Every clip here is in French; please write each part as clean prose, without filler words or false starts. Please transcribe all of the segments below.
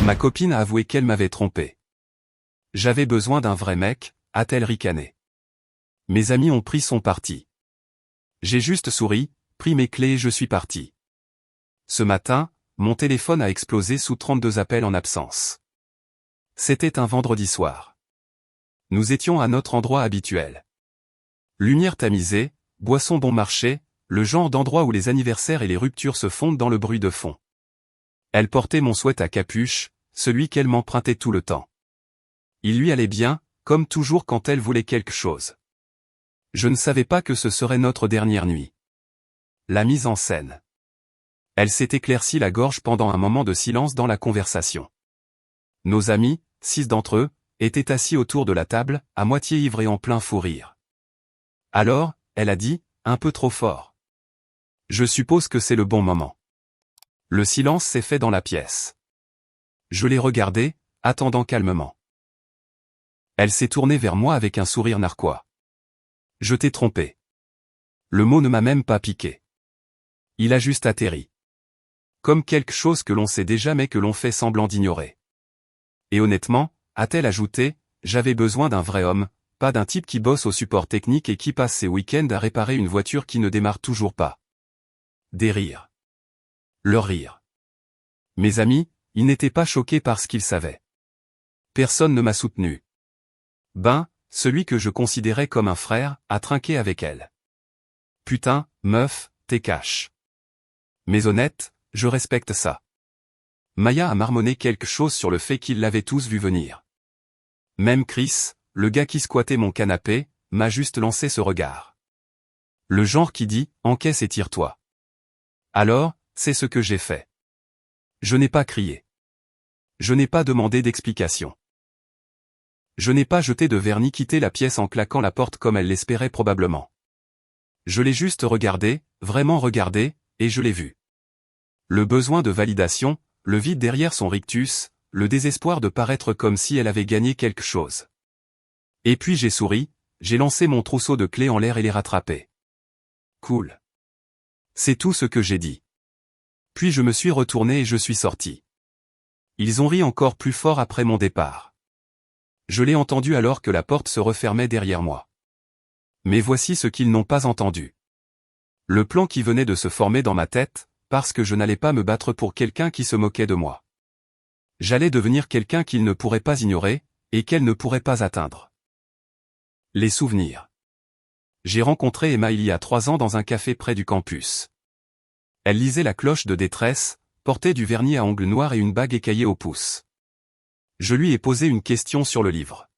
Ma copine a avoué qu'elle m'avait trompé. J'avais besoin d'un vrai mec, a-t-elle ricané. Mes amis ont pris son parti. J'ai juste souri, pris mes clés et je suis parti. Ce matin, mon téléphone a explosé sous 32 appels en absence. C'était un vendredi soir. Nous étions à notre endroit habituel. Lumière tamisée, boissons bon marché, le genre d'endroit où les anniversaires et les ruptures se fondent dans le bruit de fond. Elle portait mon sweat à capuche, celui qu'elle m'empruntait tout le temps. Il lui allait bien, comme toujours quand elle voulait quelque chose. Je ne savais pas que ce serait notre dernière nuit. La mise en scène. Elle s'est éclaircie la gorge pendant un moment de silence dans la conversation. Nos amis, 6 d'entre eux, étaient assis autour de la table, à moitié ivrés en plein fou rire. Alors, elle a dit, un peu trop fort. Je suppose que c'est le bon moment. Le silence s'est fait dans la pièce. Je l'ai regardée, attendant calmement. Elle s'est tournée vers moi avec un sourire narquois. Je t'ai trompé. Le mot ne m'a même pas piqué. Il a juste atterri. Comme quelque chose que l'on sait déjà mais que l'on fait semblant d'ignorer. Et honnêtement, a-t-elle ajouté, j'avais besoin d'un vrai homme, pas d'un type qui bosse au support technique et qui passe ses week-ends à réparer une voiture qui ne démarre toujours pas. Des rires. Leur rire. Mes amis, ils n'étaient pas choqués par ce qu'ils savaient. Personne ne m'a soutenu. Ben, celui que je considérais comme un frère, a trinqué avec elle. Putain, meuf, t'es cash. Mais honnête, je respecte ça. Maya a marmonné quelque chose sur le fait qu'ils l'avaient tous vu venir. Même Chris, le gars qui squattait mon canapé, m'a juste lancé ce regard. Le genre qui dit, encaisse et tire-toi. Alors, c'est ce que j'ai fait. Je n'ai pas crié. Je n'ai pas demandé d'explication. Je n'ai pas jeté de vernis quitté la pièce en claquant la porte comme elle l'espérait probablement. Je l'ai juste regardé, vraiment regardé, et je l'ai vu. Le besoin de validation, le vide derrière son rictus, le désespoir de paraître comme si elle avait gagné quelque chose. Et puis j'ai souri, j'ai lancé mon trousseau de clés en l'air et les rattrapé. Cool. C'est tout ce que j'ai dit. Puis je me suis retourné et je suis sorti. Ils ont ri encore plus fort après mon départ. Je l'ai entendu alors que la porte se refermait derrière moi. Mais voici ce qu'ils n'ont pas entendu. Le plan qui venait de se former dans ma tête, parce que je n'allais pas me battre pour quelqu'un qui se moquait de moi. J'allais devenir quelqu'un qu'ils ne pourraient pas ignorer, et qu'elle ne pourrait pas atteindre. Les souvenirs. J'ai rencontré Emma il y a 3 ans dans un café près du campus. Elle lisait La cloche de détresse, portait du vernis à ongles noirs et une bague écaillée au pouce. Je lui ai posé une question sur le livre.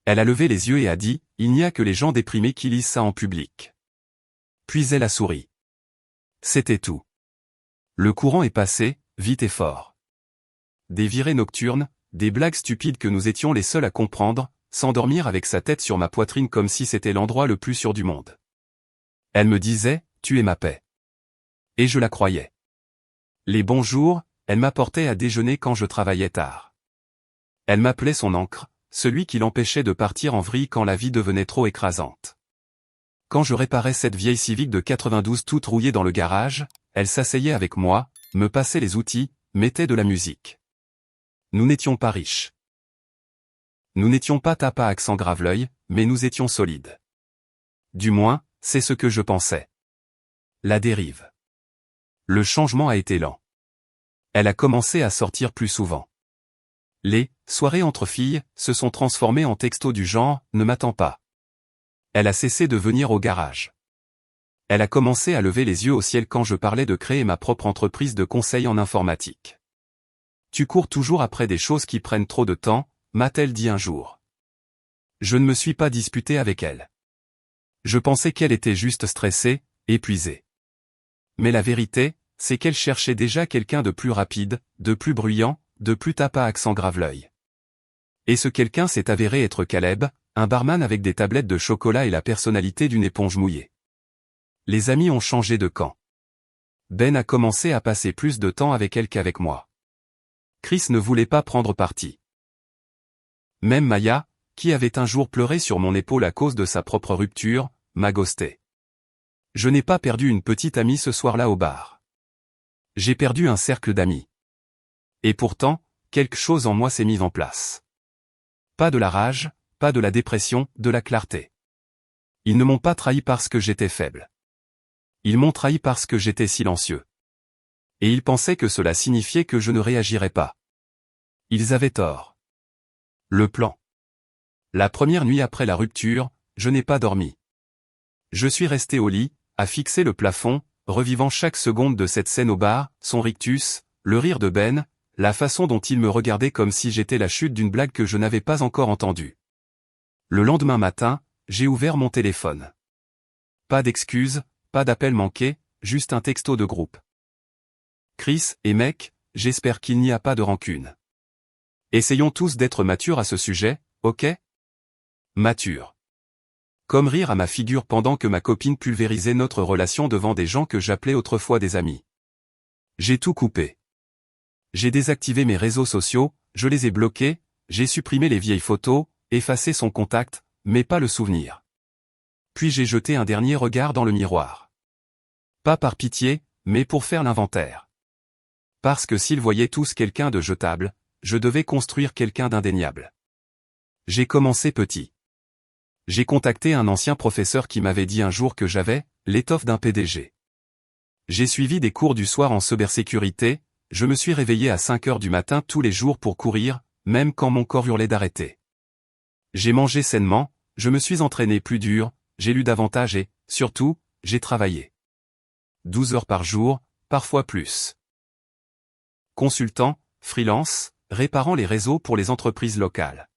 Elle a levé les yeux et a dit, il n'y a que les gens déprimés qui lisent ça en public. Puis elle a souri. C'était tout. Le courant est passé, vite et fort. Des virées nocturnes, des blagues stupides que nous étions les seuls à comprendre, s'endormir avec sa tête sur ma poitrine comme si c'était l'endroit le plus sûr du monde. Elle me disait, tu es ma paix. Et je la croyais. Les bons jours, elle m'apportait à déjeuner quand je travaillais tard. Elle m'appelait son ancre, celui qui l'empêchait de partir en vrille quand la vie devenait trop écrasante. Quand je réparais cette vieille Civic de 92 toute rouillée dans le garage, elle s'asseyait avec moi, me passait les outils, mettait de la musique. Nous n'étions pas riches. Nous n'étions pas tapas accent grave-l'œil, mais nous étions solides. Du moins, c'est ce que je pensais. La dérive. Le changement a été lent. Elle a commencé à sortir plus souvent. Les soirées entre filles se sont transformées en textos du genre « ne m'attends pas ». Elle a cessé de venir au garage. Elle a commencé à lever les yeux au ciel quand je parlais de créer ma propre entreprise de conseil en informatique. Tu cours toujours après des choses qui prennent trop de temps, m'a-t-elle dit un jour. Je ne me suis pas disputé avec elle. Je pensais qu'elle était juste stressée, épuisée. Mais la vérité, c'est qu'elle cherchait déjà quelqu'un de plus rapide, de plus bruyant, de plus tapas accent grave-l'œil. Et ce quelqu'un s'est avéré être Caleb, un barman avec des tablettes de chocolat et la personnalité d'une éponge mouillée. Les amis ont changé de camp. Ben a commencé à passer plus de temps avec elle qu'avec moi. Chris ne voulait pas prendre parti. Même Maya, qui avait un jour pleuré sur mon épaule à cause de sa propre rupture, m'a ghosté. Je n'ai pas perdu une petite amie ce soir-là au bar. J'ai perdu un cercle d'amis. Et pourtant, quelque chose en moi s'est mis en place. Pas de la rage, pas de la dépression, de la clarté. Ils ne m'ont pas trahi parce que j'étais faible. Ils m'ont trahi parce que j'étais silencieux. Et ils pensaient que cela signifiait que je ne réagirais pas. Ils avaient tort. Le plan. La première nuit après la rupture, je n'ai pas dormi. Je suis resté au lit, à fixer le plafond, revivant chaque seconde de cette scène au bar, son rictus, le rire de Ben, la façon dont il me regardait comme si j'étais la chute d'une blague que je n'avais pas encore entendue. Le lendemain matin, j'ai ouvert mon téléphone. Pas d'excuses, pas d'appel manqué, juste un texto de groupe. Chris et mec, j'espère qu'il n'y a pas de rancune. Essayons tous d'être matures à ce sujet, ok? Mature. Comme rire à ma figure pendant que ma copine pulvérisait notre relation devant des gens que j'appelais autrefois des amis. J'ai tout coupé. J'ai désactivé mes réseaux sociaux, je les ai bloqués, j'ai supprimé les vieilles photos, effacé son contact, mais pas le souvenir. Puis j'ai jeté un dernier regard dans le miroir. Pas par pitié, mais pour faire l'inventaire. Parce que s'ils voyaient tous quelqu'un de jetable, je devais construire quelqu'un d'indéniable. J'ai commencé petit. J'ai contacté un ancien professeur qui m'avait dit un jour que j'avais l'étoffe d'un PDG. J'ai suivi des cours du soir en cybersécurité, je me suis réveillé à 5 heures du matin tous les jours pour courir, même quand mon corps hurlait d'arrêter. J'ai mangé sainement, je me suis entraîné plus dur, j'ai lu davantage et, surtout, j'ai travaillé. 12 heures par jour, parfois plus. Consultant, freelance, réparant les réseaux pour les entreprises locales.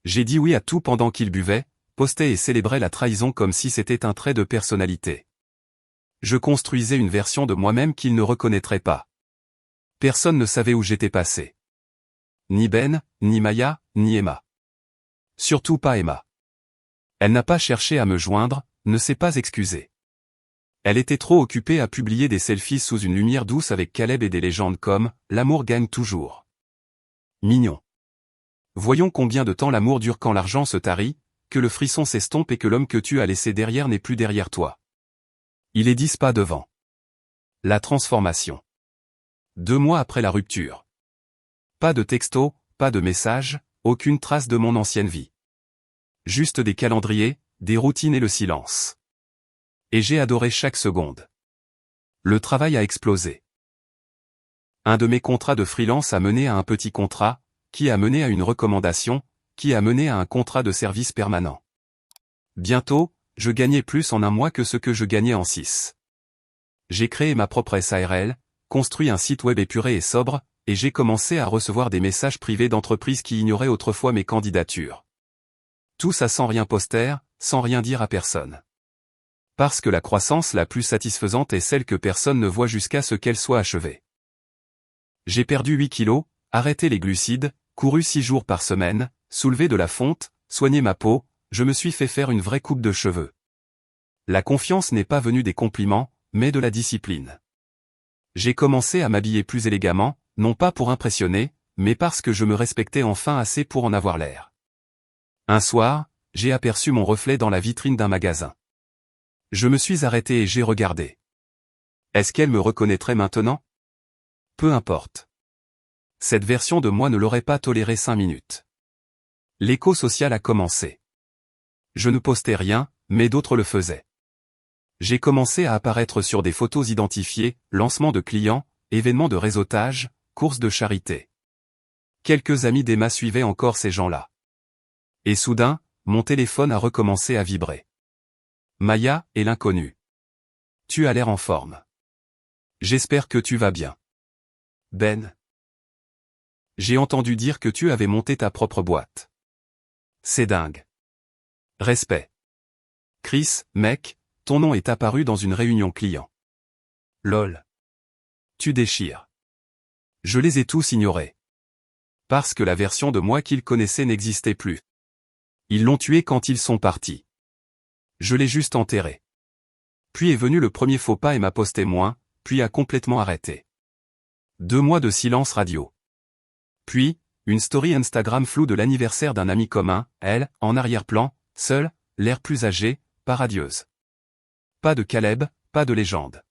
J'ai dit oui à tout pendant qu'ils buvaient, postaient et célébraient la trahison comme si c'était un trait de personnalité. Je construisais une version de moi-même qu'ils ne reconnaîtraient pas. Personne ne savait où j'étais passé. Ni Ben, ni Maya, ni Emma. Surtout pas Emma. Elle n'a pas cherché à me joindre, ne s'est pas excusée. Elle était trop occupée à publier des selfies sous une lumière douce avec Caleb et des légendes comme « L'amour gagne toujours ». Mignon. Voyons combien de temps l'amour dure quand l'argent se tarit, que le frisson s'estompe et que l'homme que tu as laissé derrière n'est plus derrière toi. Il est 10 pas devant. La transformation. 2 mois après la rupture. Pas de texto, pas de message, aucune trace de mon ancienne vie. Juste des calendriers, des routines et le silence. Et j'ai adoré chaque seconde. Le travail a explosé. Un de mes contrats de freelance a mené à un petit contrat, qui a mené à une recommandation, qui a mené à un contrat de service permanent. Bientôt, je gagnais plus en un mois que ce que je gagnais en 6. J'ai créé ma propre SARL, construit un site web épuré et sobre, et j'ai commencé à recevoir des messages privés d'entreprises qui ignoraient autrefois mes candidatures. Tout ça sans rien poster, sans rien dire à personne. Parce que la croissance la plus satisfaisante est celle que personne ne voit jusqu'à ce qu'elle soit achevée. J'ai perdu 8 kilos, arrêté les glucides, couru 6 jours par semaine, soulevé de la fonte, soigné ma peau, je me suis fait faire une vraie coupe de cheveux. La confiance n'est pas venue des compliments, mais de la discipline. J'ai commencé à m'habiller plus élégamment, non pas pour impressionner, mais parce que je me respectais enfin assez pour en avoir l'air. Un soir, j'ai aperçu mon reflet dans la vitrine d'un magasin. Je me suis arrêté et j'ai regardé. Est-ce qu'elle me reconnaîtrait maintenant? Peu importe. Cette version de moi ne l'aurait pas toléré 5 minutes. L'écho social a commencé. Je ne postais rien, mais d'autres le faisaient. J'ai commencé à apparaître sur des photos identifiées, lancement de clients, événements de réseautage, courses de charité. Quelques amis d'Emma suivaient encore ces gens-là. Et soudain, mon téléphone a recommencé à vibrer. Maya et l'inconnu. Tu as l'air en forme. J'espère que tu vas bien. Ben. J'ai entendu dire que tu avais monté ta propre boîte. C'est dingue. Respect. Chris, mec, ton nom est apparu dans une réunion client. Lol. Tu déchires. Je les ai tous ignorés. Parce que la version de moi qu'ils connaissaient n'existait plus. Ils l'ont tué quand ils sont partis. Je l'ai juste enterré. Puis est venu le premier faux pas et m'a posté moins, puis a complètement arrêté. 2 mois de silence radio. Puis, une story Instagram floue de l'anniversaire d'un ami commun, elle, en arrière-plan, seule, l'air plus âgé, pas radieuse. Pas de Caleb, pas de légende.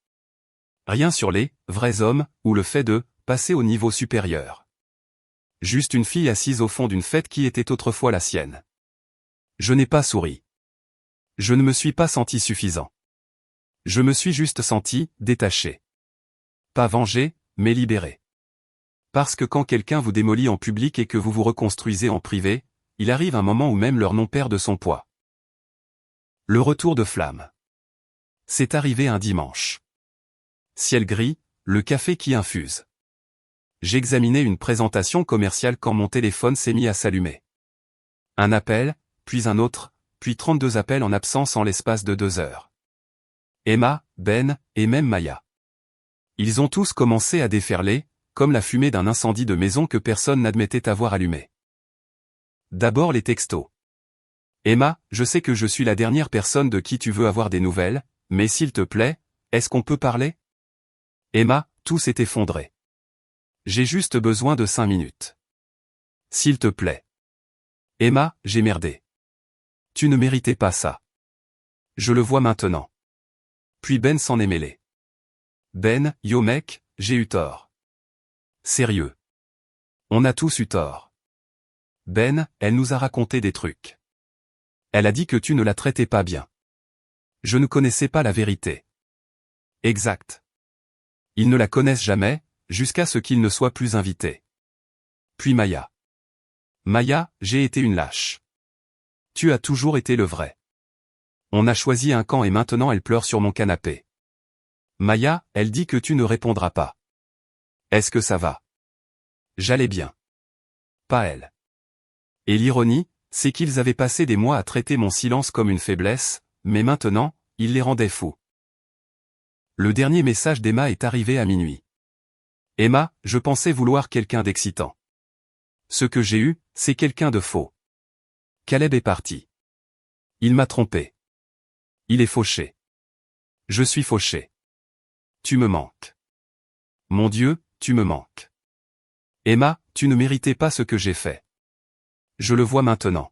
Rien sur les vrais hommes, ou le fait de passer au niveau supérieur. Juste une fille assise au fond d'une fête qui était autrefois la sienne. Je n'ai pas souri. Je ne me suis pas senti suffisant. Je me suis juste senti détaché. Pas vengé, mais libéré. Parce que quand quelqu'un vous démolit en public et que vous vous reconstruisez en privé, il arrive un moment où même leur nom perd de son poids. Le retour de flamme. C'est arrivé un dimanche. Ciel gris, le café qui infuse. J'examinais une présentation commerciale quand mon téléphone s'est mis à s'allumer. Un appel, puis un autre, puis 32 appels en absence en l'espace de 2 heures. Emma, Ben, et même Maya. Ils ont tous commencé à déferler, comme la fumée d'un incendie de maison que personne n'admettait avoir allumé. D'abord les textos. Emma, je sais que je suis la dernière personne de qui tu veux avoir des nouvelles, mais s'il te plaît, est-ce qu'on peut parler? Emma, tout s'est effondré. J'ai juste besoin de 5 minutes. S'il te plaît. Emma, j'ai merdé. Tu ne méritais pas ça. Je le vois maintenant. Puis Ben s'en est mêlé. Ben, yo mec, j'ai eu tort. Sérieux. On a tous eu tort. Ben, elle nous a raconté des trucs. Elle a dit que tu ne la traitais pas bien. Je ne connaissais pas la vérité. Exact. Ils ne la connaissent jamais, jusqu'à ce qu'ils ne soient plus invités. Puis Maya. Maya, j'ai été une lâche. Tu as toujours été le vrai. On a choisi un camp et maintenant elle pleure sur mon canapé. Maya, elle dit que tu ne répondras pas. Est-ce que ça va? J'allais bien. Pas elle. Et l'ironie, c'est qu'ils avaient passé des mois à traiter mon silence comme une faiblesse, mais maintenant, ils les rendaient fous. Le dernier message d'Emma est arrivé à minuit. Emma, je pensais vouloir quelqu'un d'excitant. Ce que j'ai eu, c'est quelqu'un de faux. Caleb est parti. Il m'a trompé. Il est fauché. Je suis fauché. Tu me manques. Mon Dieu, tu me manques. Emma, tu ne méritais pas ce que j'ai fait. Je le vois maintenant.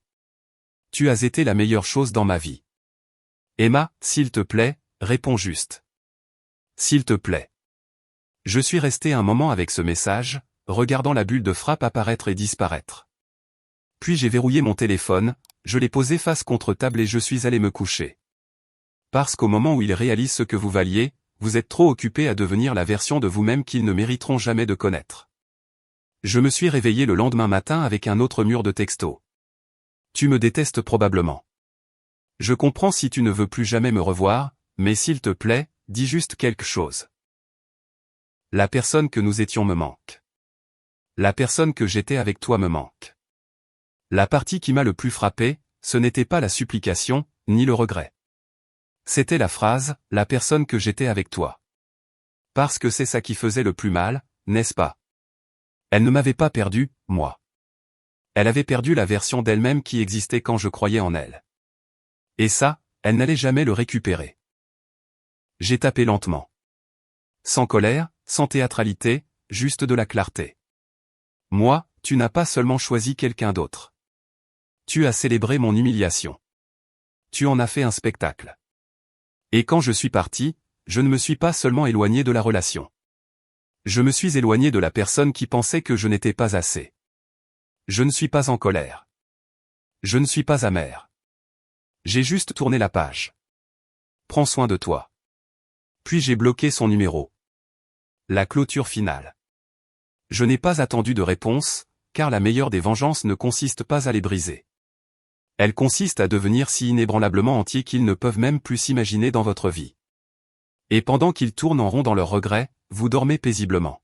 Tu as été la meilleure chose dans ma vie. Emma, s'il te plaît, réponds juste. S'il te plaît. Je suis resté un moment avec ce message, regardant la bulle de frappe apparaître et disparaître. Puis j'ai verrouillé mon téléphone, je l'ai posé face contre table et je suis allé me coucher. Parce qu'au moment où ils réalisent ce que vous valiez, vous êtes trop occupé à devenir la version de vous-même qu'ils ne mériteront jamais de connaître. Je me suis réveillé le lendemain matin avec un autre mur de textos. Tu me détestes probablement. Je comprends si tu ne veux plus jamais me revoir, mais s'il te plaît, dis juste quelque chose. La personne que nous étions me manque. La personne que j'étais avec toi me manque. La partie qui m'a le plus frappé, ce n'était pas la supplication, ni le regret. C'était la phrase, la personne que j'étais avec toi. Parce que c'est ça qui faisait le plus mal, n'est-ce pas? Elle ne m'avait pas perdu, moi. Elle avait perdu la version d'elle-même qui existait quand je croyais en elle. Et ça, elle n'allait jamais le récupérer. J'ai tapé lentement. Sans colère, sans théâtralité, juste de la clarté. Moi, tu n'as pas seulement choisi quelqu'un d'autre. Tu as célébré mon humiliation. Tu en as fait un spectacle. Et quand je suis parti, je ne me suis pas seulement éloigné de la relation. Je me suis éloigné de la personne qui pensait que je n'étais pas assez. Je ne suis pas en colère. Je ne suis pas amer. J'ai juste tourné la page. Prends soin de toi. Puis j'ai bloqué son numéro. La clôture finale. Je n'ai pas attendu de réponse, car la meilleure des vengeances ne consiste pas à les briser. Elle consiste à devenir si inébranlablement entiers qu'ils ne peuvent même plus s'imaginer dans votre vie. Et pendant qu'ils tournent en rond dans leurs regrets, vous dormez paisiblement.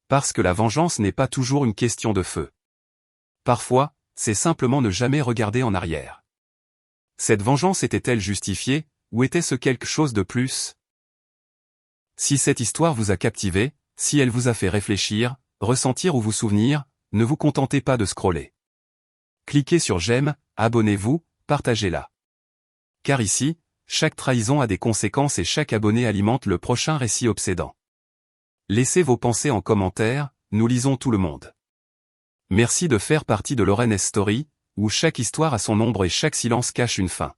Parce que la vengeance n'est pas toujours une question de feu. Parfois, c'est simplement ne jamais regarder en arrière. Cette vengeance était-elle justifiée, ou était-ce quelque chose de plus? Si cette histoire vous a captivé, si elle vous a fait réfléchir, ressentir ou vous souvenir, ne vous contentez pas de scroller. Cliquez sur j'aime, abonnez-vous, partagez-la. Car ici, chaque trahison a des conséquences et chaque abonné alimente le prochain récit obsédant. Laissez vos pensées en commentaire, nous lisons tout le monde. Merci de faire partie de Lauren S Story, où chaque histoire a son ombre et chaque silence cache une fin.